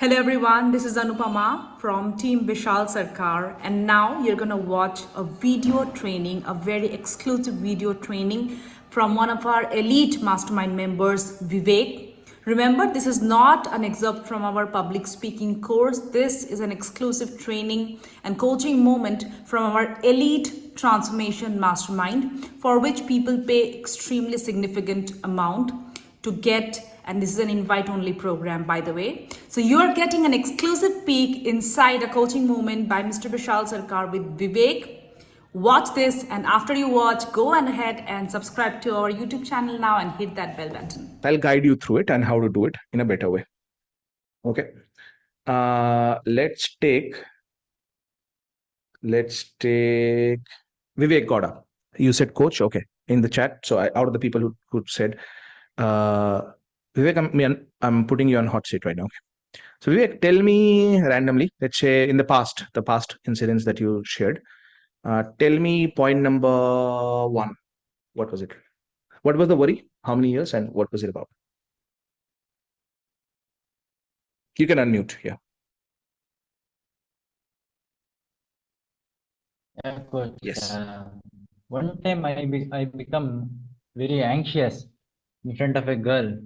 Hello everyone, this is Anupama from Team Bishal Sarkar, and now you're gonna watch a video training, a very exclusive video training from one of our elite mastermind members, Vivek. Remember, this is not an excerpt from our public speaking course. This is an exclusive training and coaching moment from our elite transformation mastermind, for which people pay extremely significant amount to get, and this is an invite only program, by the way. So you are getting an exclusive peek inside a coaching moment by Mr. Bishal Sarkar with Vivek. Watch this, and after you watch, go on ahead and subscribe to our YouTube channel now and hit that bell button. I'll guide you through it and how to do it in a better way. Okay. Let's take Vivek Gowda. You said coach, okay, in the chat. So out of the people who said, Vivek, I'm putting you on hot seat right now. Okay. So Vivek, tell me randomly, let's say in the past incidents that you shared, tell me point number 1. What was it? What was the worry? How many years and what was it about? You can unmute, yeah. Yeah, coach. Yes. One time I become very anxious in front of a girl.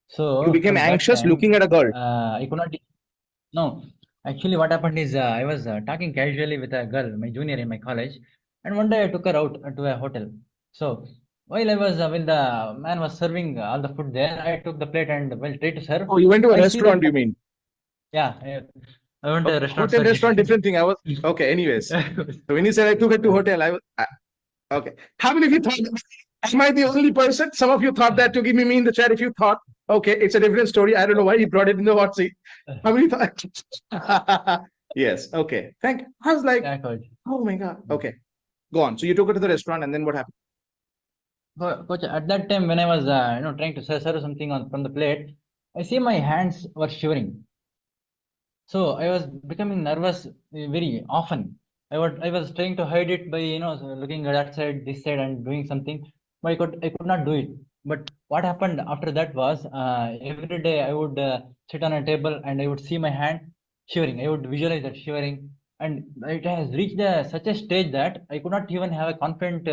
So you became anxious looking at a girl. I could not. No, actually, what happened is I was talking casually with a girl, my junior in my college, and one day I took her out to a hotel. So while when the man was serving all the food there, I took the plate and tried to serve. Oh, you went to a restaurant, you mean? Yeah, I went to a restaurant. Hotel, restaurant, different thing. I was okay. Anyways, so when you said I took it to hotel, I was okay. How many of you thought? Am I the only person? Some of you thought that to give me in the chat. If you thought, okay, it's a different story. I don't know why he brought it in the hot seat. How many thought? Yes. Okay. Thank you. I was like, Yeah, coach. oh my God. Okay. Go on. So you took it to the restaurant, and then what happened? Coach, at that time when I was trying to serve something from the plate, I see my hands were shivering. So I was becoming nervous very often. I was trying to hide it by looking at that side, this side, and doing something, but I could not do it. But what happened after that was every day I would sit on a table and I would see my hand shivering. I would visualize that shivering, and it has reached such a stage that I could not even have a confident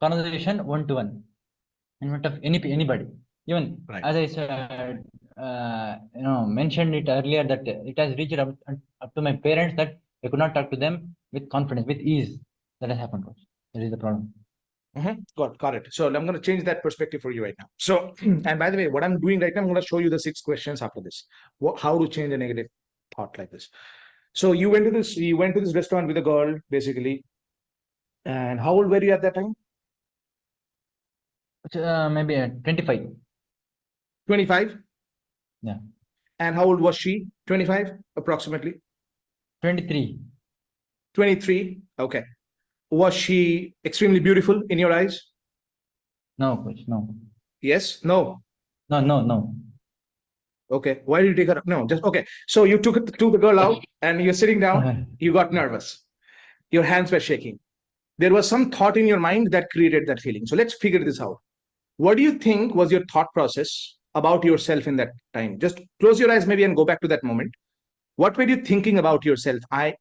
conversation one to one in front of anybody. Even Right. as I said, mentioned it earlier that it has reached up to my parents that I could not talk to them with confidence, with ease. That has happened. That is the problem. Got it. So I'm going to change that perspective for you right now. So, and by the way, what I'm doing right now, I'm going to show you the 6 questions after this. How to change a negative thought like this. So you went to this restaurant with a girl, basically. And how old were you at that time? Maybe 25. 25? Yeah. And how old was she? 25, approximately? 23. 23. Okay. Was she extremely beautiful in your eyes? No, coach. No. Yes? No? No. Okay. Why did you take her? No, just okay. So you took the girl out and you're sitting down. You got nervous. Your hands were shaking. There was some thought in your mind that created that feeling. So let's figure this out. What do you think was your thought process about yourself in that time? Just close your eyes maybe and go back to that moment. What were you thinking about yourself? I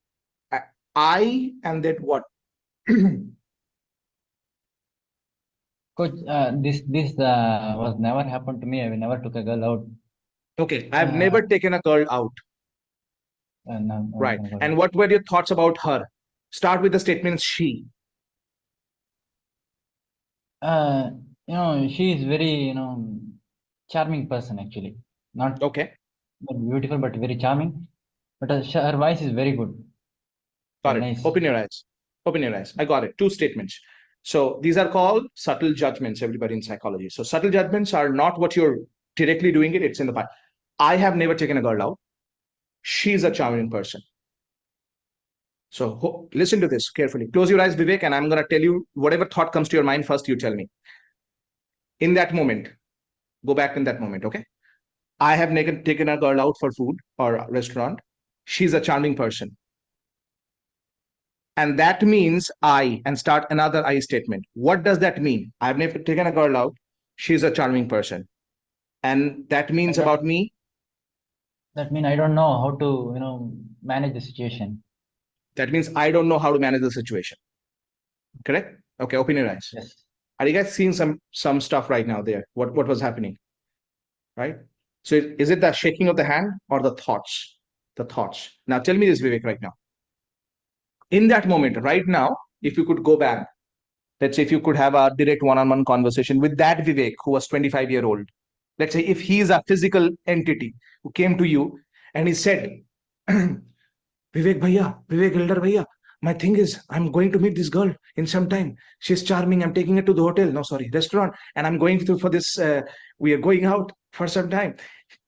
and that what? Coach, this was never happened to me. I never took a girl out. Okay, I've never taken a girl out. No, right. And what were your thoughts about her? Start with the statement she. She is very, charming person actually. Not okay, beautiful, but very charming. But her voice is very good. Got very it. Nice. Open your eyes. Open your eyes. I got it. 2 statements. So these are called subtle judgments, everybody in psychology. So subtle judgments are not what you're directly doing it. It's in the past. I have never taken a girl out. She's a charming person. So listen to this carefully. Close your eyes, Vivek, and I'm going to tell you whatever thought comes to your mind first, you tell me. In that moment, go back in that moment, okay? I have taken a girl out for food or a restaurant. She's a charming person. And that means and start another I statement. What does that mean? I've never taken a girl out. She's a charming person. And that means about me, That means I don't know how to, manage the situation. That means I don't know how to manage the situation. Correct? Okay, open your eyes. Yes. Are you guys seeing some stuff right now there? What was happening? Right? So is it the shaking of the hand or the thoughts? The thoughts. Now tell me this, Vivek, right now. In that moment, right now, if you could go back, let's say if you could have a direct one-on-one conversation with that Vivek who was 25-year-old. Let's say if he is a physical entity who came to you and he said, Vivek Elder Bhaiya, my thing is, I'm going to meet this girl in some time. She's charming. I'm taking her to the hotel. No, sorry, restaurant. And I'm going to for this. We are going out for some time.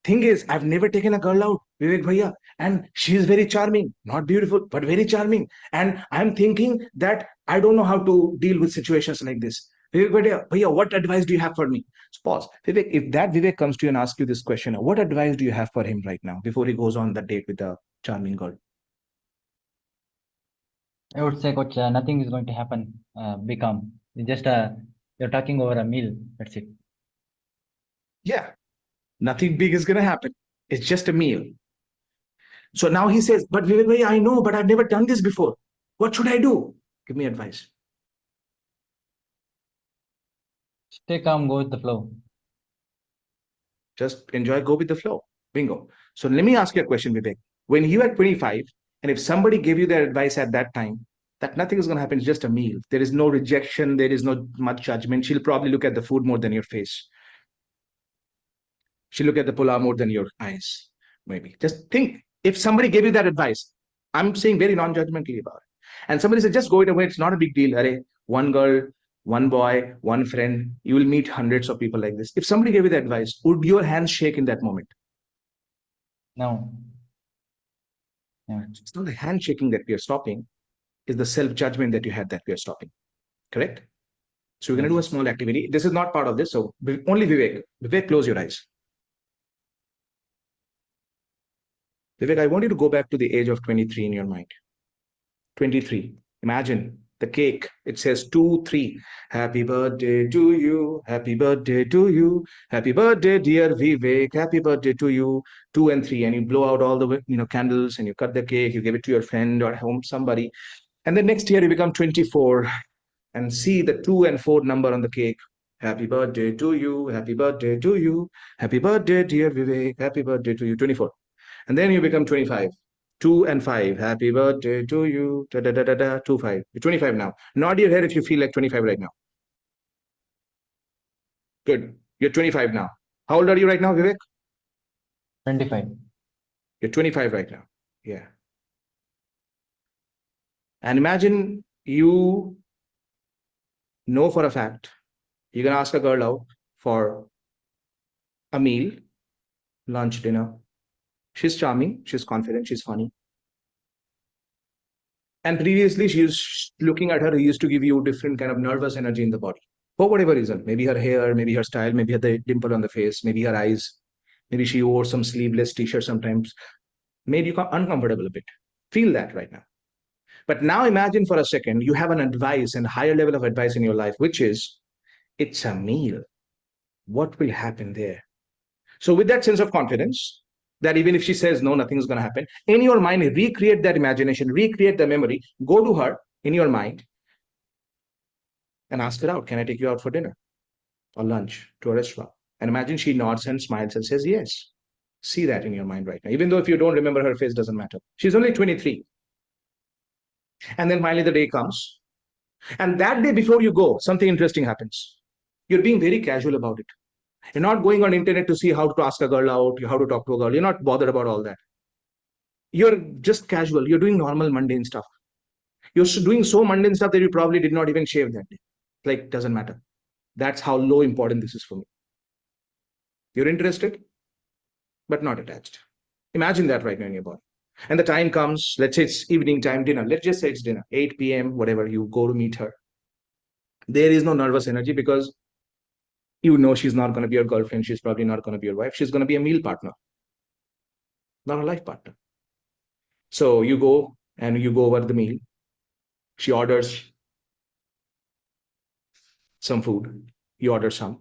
Thing is, I've never taken a girl out, Vivek Bhaiya, and she is very charming. Not beautiful, but very charming. And I'm thinking that I don't know how to deal with situations like this. Vivek Bhaiya, what advice do you have for me? So pause. Vivek, if that Vivek comes to you and asks you this question, what advice do you have for him right now before he goes on the date with the charming girl? I would say, coach, nothing is going to happen. Be calm. It's just you're talking over a meal. That's it. Yeah, nothing big is going to happen. It's just a meal. So now he says, but Vivek Bhai, I know, but I've never done this before. What should I do? Give me advice. Stay calm. Go with the flow. Just enjoy, go with the flow. Bingo. So let me ask you a question, Vivek. When you are 25, and if somebody gave you their advice at that time, that nothing is going to happen, it's just a meal. There is no rejection, there is no much judgment. She'll probably look at the food more than your face. She'll look at the pulao more than your eyes, maybe. Just think, if somebody gave you that advice, I'm saying very non-judgmentally about it. And somebody said, just go it away, it's not a big deal. Array, one girl, one boy, one friend, you will meet hundreds of people like this. If somebody gave you that advice, would your hands shake in that moment? No. Yeah. It's not the handshaking that we are stopping, it's the self-judgment that you had that we are stopping. Correct? So we're going to do a small activity. This is not part of this. So only Vivek. Vivek, close your eyes. Vivek, I want you to go back to the age of 23 in your mind. 23. Imagine the cake. It says 2, 3. Happy birthday to you. Happy birthday to you. Happy birthday, dear Vivek. Happy birthday to you. 2 and 3. And you blow out all the candles and you cut the cake. You give it to your friend or home somebody. And then next year you become 24 and see the 2 and 4 number on the cake. Happy birthday to you. Happy birthday to you. Happy birthday, dear Vivek. Happy birthday to you. 24. And then you become 25. 2 and 5. Happy birthday to you. Da, da, da, da, da, 2, 5. You're 25 now. Nod your head if you feel like 25 right now. Good. You're 25 now. How old are you right now, Vivek? 25. You're 25 right now. Yeah. And imagine you know for a fact you're going to ask a girl out for a meal, lunch, dinner. She's charming, she's confident, she's funny. And previously, she was looking at her, he used to give you different kind of nervous energy in the body. For whatever reason, maybe her hair, maybe her style, maybe the dimple on the face, maybe her eyes, maybe she wore some sleeveless t-shirt sometimes, made you uncomfortable a bit. Feel that right now. But now imagine for a second, you have an advice and higher level of advice in your life, which is, it's a meal. What will happen there? So with that sense of confidence, that even if she says no, nothing's going to happen, in your mind, recreate that imagination, recreate the memory, go to her in your mind and ask her out. Can I take you out for dinner or lunch to a restaurant? And imagine she nods and smiles and says yes. See that in your mind right now. Even though if you don't remember her face, doesn't matter. She's only 23. And then finally the day comes. And that day before you go, something interesting happens. You're being very casual about it. You're not going on internet to see how to ask a girl out, how to talk to a girl. You're not bothered about all that. You're just casual. You're doing normal, mundane stuff. You're doing so mundane stuff that you probably did not even shave that day. Like, doesn't matter. That's how low important this is for me. You're interested, but not attached. Imagine that right now in your body. And the time comes, let's say it's evening time, dinner. Let's just say it's dinner, 8 p.m., whatever, you go to meet her. There is no nervous energy because you know she's not going to be your girlfriend. She's probably not going to be your wife. She's going to be a meal partner, not a life partner. So you go and you go over the meal. She orders some food. You order some.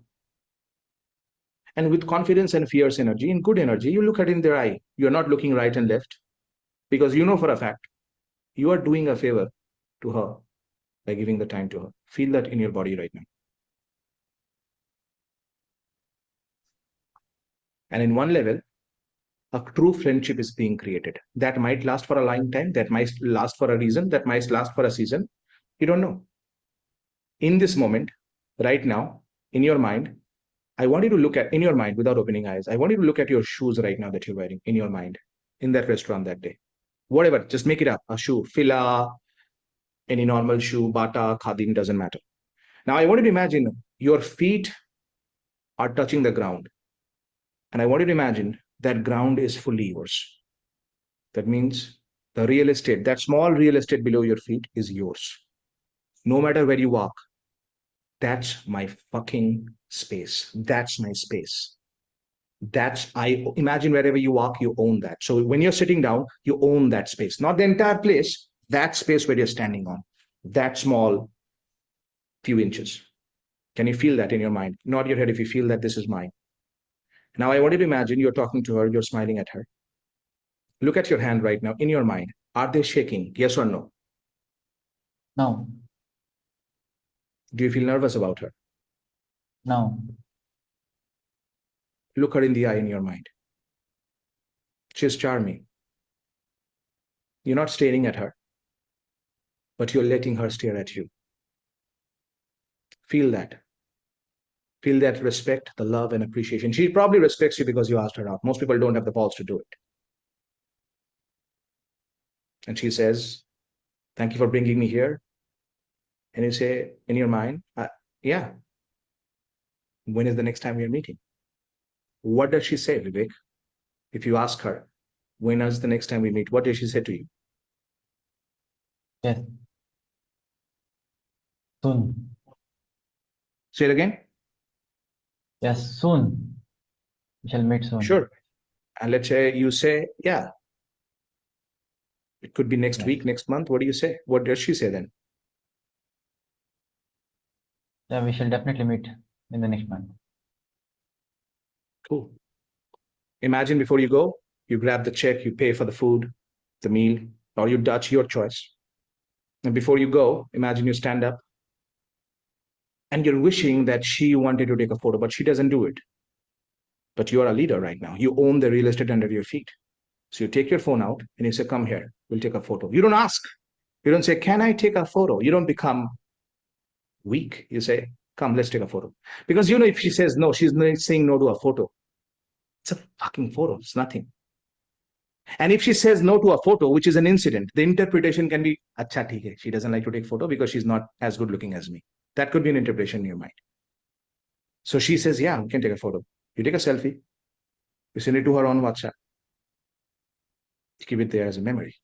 And with confidence and fierce energy, in good energy, you look at in their eye. You're not looking right and left because you know for a fact you are doing a favor to her by giving the time to her. Feel that in your body right now. And in one level, a true friendship is being created. That might last for a long time, that might last for a reason, that might last for a season. You don't know. In this moment, right now, in your mind, I want you to look at, in your mind, without opening eyes, I want you to look at your shoes right now that you're wearing in your mind, in that restaurant that day. Whatever, just make it up. A shoe, Fila, any normal shoe, Bata, Khadim, doesn't matter. Now, I want you to imagine your feet are touching the ground. And I want you to imagine that ground is fully yours. That means the real estate, that small real estate below your feet is yours. No matter where you walk, that's my fucking space. That's my space. I imagine wherever you walk, you own that. So when you're sitting down, you own that space, not the entire place, that space where you're standing on, that small few inches. Can you feel that in your mind? Nod your head if you feel that this is mine. Now I want you to imagine you're talking to her, you're smiling at her. Look at your hand right now in your mind. Are they shaking? Yes or no? No. Do you feel nervous about her? No. Look her in the eye in your mind. She's charming. You're not staring at her, but you're letting her stare at you. Feel that. Feel that respect, the love and appreciation. She probably respects you because you asked her out. Most people don't have the balls to do it. And she says, thank you for bringing me here. And you say in your mind, yeah. When is the next time we're meeting? What does she say, Vivek? If you ask her, when is the next time we meet? What does she say to you? Yes. Soon. Say it again. Yes, soon. We shall meet soon. Sure. And let's say you say, yeah. It could be next Yes. week, next month. What do you say? What does she say then? Yeah, we shall definitely meet in the next month. Cool. Imagine before you go, you grab the check, you pay for the food, the meal, or you Dutch, your choice. And before you go, imagine you stand up and you're wishing that she wanted to take a photo, but she doesn't do it. But you are a leader right now. You own the real estate under your feet. So you take your phone out and you say, come here, we'll take a photo. You don't ask. You don't say, can I take a photo? You don't become weak. You say, come, let's take a photo. Because you know, if she says no, she's not saying no to a photo. It's a fucking photo. It's nothing. And if she says no to a photo, which is an incident, the interpretation can be, acha, theek hai. She doesn't like to take photo because she's not as good looking as me. That could be an interpretation in your mind. So she says, yeah, we can take a photo. You take a selfie. You send it to her on WhatsApp. You keep it there as a memory.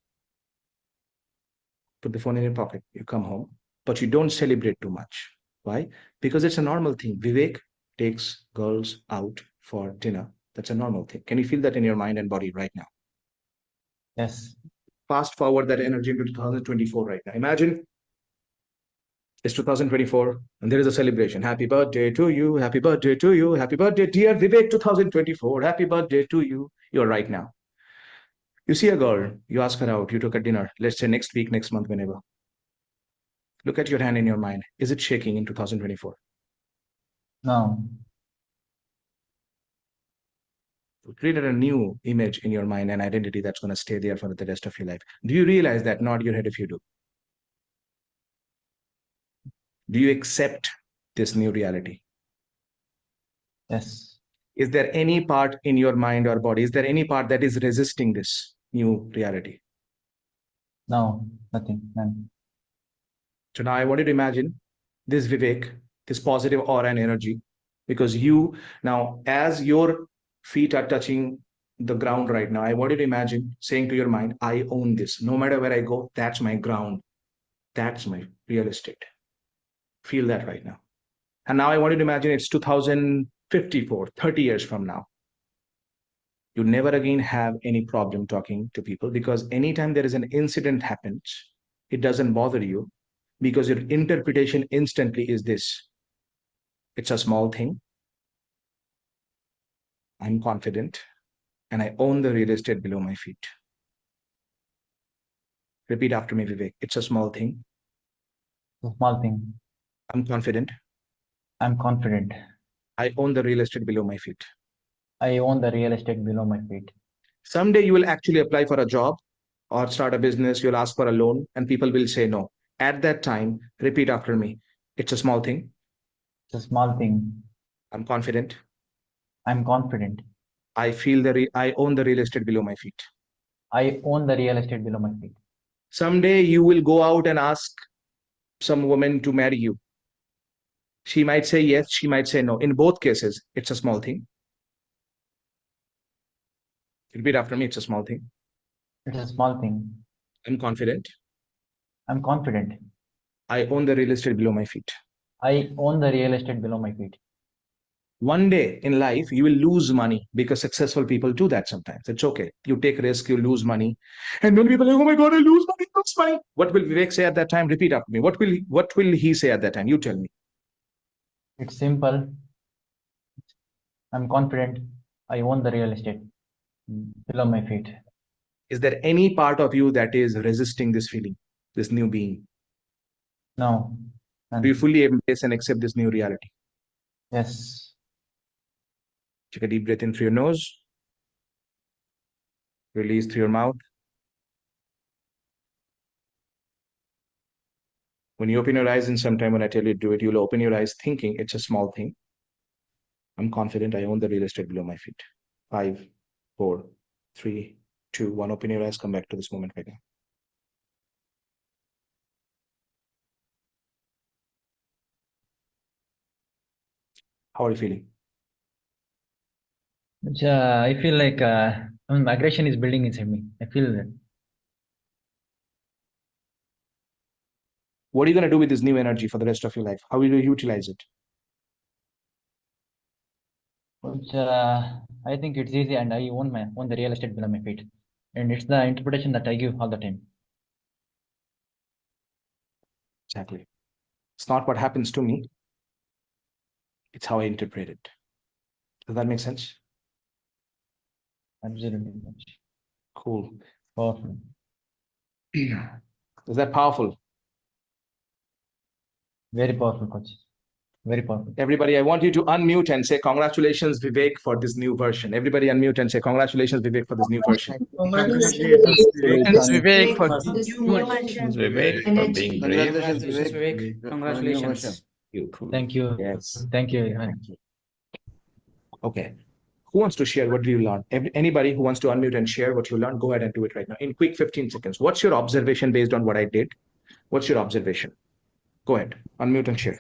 Put the phone in your pocket. You come home, but you don't celebrate too much. Why? Because it's a normal thing. Vivek takes girls out for dinner. That's a normal thing. Can you feel that in your mind and body right now? Yes. Fast forward that energy into 2024 right now. Imagine it's 2024 and there is a celebration. Happy birthday to you. Happy birthday to you. Happy birthday, dear Vivek 2024. Happy birthday to you. You're right now. You see a girl, you ask her out, you took a dinner, let's say next week, next month, whenever. Look at your hand in your mind. Is it shaking in 2024? No. Created a new image in your mind and identity that's going to stay there for the rest of your life. Do you realize that? Nod your head if you do. Do you accept this new reality? Yes. Is there any part in your mind or body? Is there any part that is resisting this new reality? No. Nothing. None. So now I want you to imagine this Vivek, this positive aura and energy, because you now, as your feet are touching the ground right now, I want you to imagine saying to your mind, I own this. No matter where I go, that's my ground. That's my real estate. Feel that right now. And now I want you to imagine it's 2054, 30 years from now. You never again have any problem talking to people because anytime there is an incident happens, it doesn't bother you because your interpretation instantly is this. It's a small thing. I'm confident and I own the real estate below my feet. Repeat after me, Vivek. It's a small thing. It's a small thing. I'm confident. I'm confident. I own the real estate below my feet. I own the real estate below my feet. Someday you will actually apply for a job or start a business. You'll ask for a loan and people will say no. At that time, repeat after me. It's a small thing. It's a small thing. I'm confident. I'm confident. I own the real estate below my feet. I own the real estate below my feet. Someday you will go out and ask some woman to marry you. She might say yes, she might say no. In both cases, it's a small thing. Repeat after me. It's a small thing. It's a small thing. I'm confident. I'm confident. I own the real estate below my feet. I own the real estate below my feet. One day in life, you will lose money because successful people do that sometimes. It's okay. You take risk, you lose money. And when people are like, oh my God, I lose money, that's fine. What will Vivek say at that time? Repeat after me. What will he say at that time? You tell me. It's simple. I'm confident. I own the real estate below my feet. Is there any part of you that is resisting this feeling, this new being? No. Do you fully embrace and accept this new reality? Yes. Take a deep breath in through your nose. Release through your mouth. When you open your eyes, and sometime when I tell you to do it, you'll open your eyes thinking it's a small thing. I'm confident I own the real estate below my feet. 5, 4, 3, 2, 1. Open your eyes. Come back to this moment right now. How are you feeling? I feel like aggression is building inside me. I feel that. What are you going to do with this new energy for the rest of your life? How will you utilize it? I think it's easy, and I own the real estate below my feet, and it's the interpretation that I give all the time. Exactly. It's not what happens to me. It's how I interpret it. Does that make sense? Absolutely. Cool. Powerful. Is that powerful? Very powerful, coach. Very powerful. Everybody, I want you to unmute and say congratulations, Vivek, for this new version. Everybody unmute and say congratulations, Vivek, for this new version. Congratulations, Vivek, for Vivek, for being brave. Congratulations, Vivek. Congratulations. Thank you. Yes. Thank you. Okay. Who wants to share? What do you learn? Anybody who wants to unmute and share what you learned, go ahead and do it right now in quick 15 seconds. What's your observation based on what I did? What's your observation? Go ahead, unmute and share.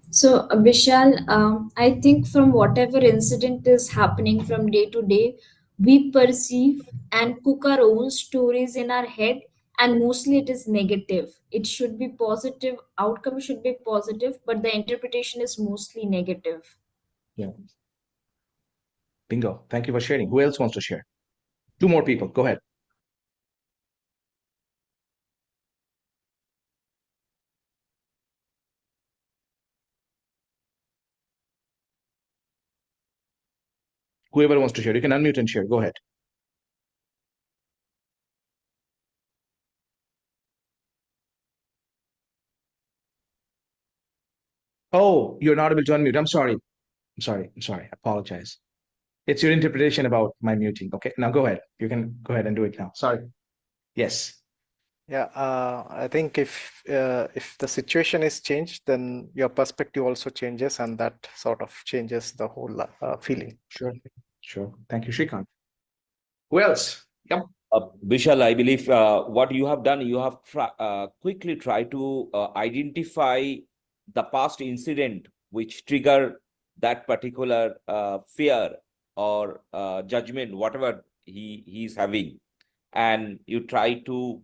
So, Bishal, I think from whatever incident is happening from day to day, we perceive and cook our own stories in our head, and mostly it is negative. It should be positive, outcome should be positive, but the interpretation is mostly negative. Yeah. Bingo. Thank you for sharing. Who else wants to share? 2 more people. Go ahead. Whoever wants to share, you can unmute and share. Go ahead. Oh, you're not able to unmute. I'm sorry. I apologize. It's your interpretation about my muting. Okay, now go ahead. You can go ahead and do it now. Sorry. Yes. Yeah, I think if the situation is changed, then your perspective also changes, and that sort of changes the whole feeling. Sure. Thank you, Shrikant. Who else? Yep. Bishal, I believe what you have done, you have quickly tried to identify the past incident which triggered that particular fear or judgment, whatever he is having, and you try to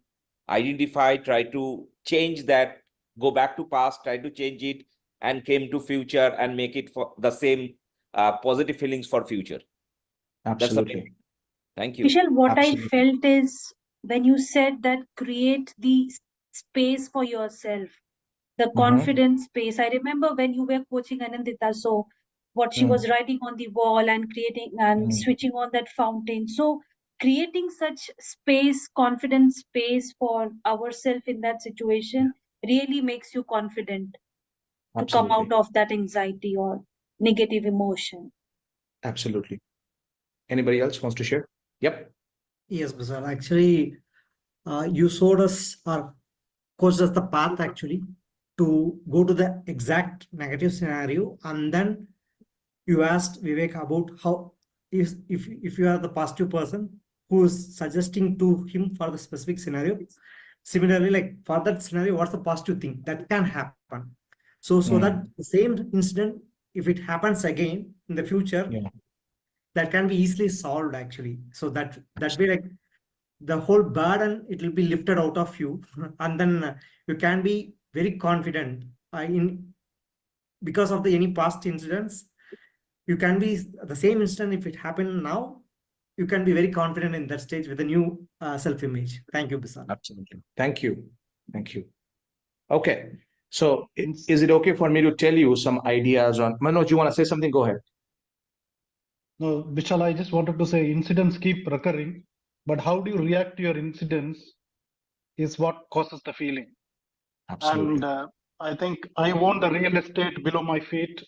identify, try to change that, go back to past, try to change it, and came to future and make it for the same positive feelings for future. Absolutely. Thank you. Bishal, what Absolutely. I felt is when you said that create the space for yourself, the confidence space. I remember when you were coaching Anandita, so what she was writing on the wall and creating and switching on that fountain. So creating such space, confident space for ourselves in that situation really makes you confident to come out of that anxiety or negative emotion. Absolutely. Anybody else wants to share? Yep. Yes, Bishal. Actually, you showed us or coached us the path actually to go to the exact negative scenario, and then you asked Vivek about how if you are the positive person who is suggesting to him for the specific scenario. Similarly, like for that scenario, what's the positive thing that can happen? So that the same incident, if it happens again in the future, that can be easily solved actually. So that way, like the whole burden, it will be lifted out of you, and then you can be very confident in because of the any past incidents. You can be the same instant if it happened now. You can be very confident in that stage with a new self-image. Thank you, Bishal. Absolutely. Thank you. Thank you. Okay. So is it okay for me to tell you some ideas on Manoj, you want to say something? Go ahead. No, Bishal, I just wanted to say incidents keep recurring, but how do you react to your incidents is what causes the feeling. Absolutely. And I think I own the real estate below my feet